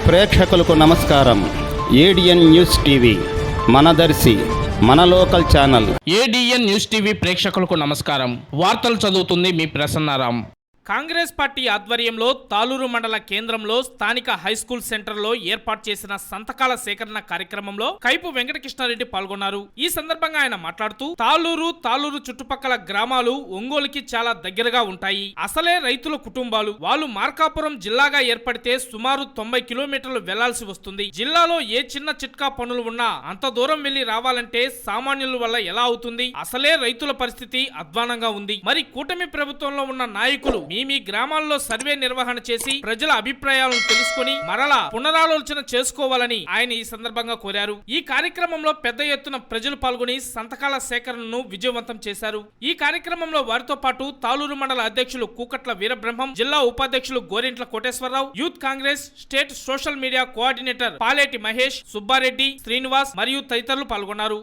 ప్రేక్షకులకు నమస్కారం. ADN news TV మనదర్శి మన local channel. ADN news TV ప్రేక్షకులకు నమస్కారం. వార్తలు చదువుతుంది మీ ప్రసన్నారాం. కాంగ్రెస్ పార్టీ ఆధ్వర్యంలో తాలూరు మండల కేంద్రంలో స్థానిక హైస్కూల్ సెంటర్లో ఏర్పాటు చేసిన సంతకాల సేకరణ కార్యక్రమంలో కైపు వెంకటకృష్ణారెడ్డి పాల్గొన్నారు. ఈ సందర్భంగా ఆయన మాట్లాడుతూ తాలూరు చుట్టుపక్కల గ్రామాలు ఒంగోలుకి చాలా దగ్గరగా ఉంటాయి. అసలే రైతుల కుటుంబాలు. వాళ్ళు మార్కాపురం జిల్లాగా ఏర్పడితే సుమారు 90 కిలోమీటర్లు వెళ్లాల్సి వస్తుంది. జిల్లాలో ఏ చిన్న చిట్కా పనులు ఉన్నా అంత దూరం వెళ్లి రావాలంటే సామాన్యుల వల్ల ఎలా అవుతుంది? అసలే రైతుల పరిస్థితి అధ్వానంగా ఉంది. మరి కూటమి ప్రభుత్వంలో ఉన్న నాయకులు మీ గ్రామాల్లో సర్వే నిర్వహణ చేసి ప్రజల అభిప్రాయాలను తెలుసుకుని మరలా పునరాలోచన చేసుకోవాలని ఆయన ఈ సందర్భంగా కోరారు. ఈ కార్యక్రమంలో పెద్ద ఎత్తున ప్రజలు పాల్గొని సంతకాల సేకరణను విజయవంతం చేశారు. ఈ కార్యక్రమంలో వారితో పాటు తాలూరు మండల అధ్యక్షులు కూకట్ల వీరబ్రహ్మం, జిల్లా ఉపాధ్యక్షులు Gorintla Koteswararao, youth Congress state social media coordinator Paleti Mahesh, Subbareddy, Srinivas మరియు తదితరులు పాల్గొన్నారు.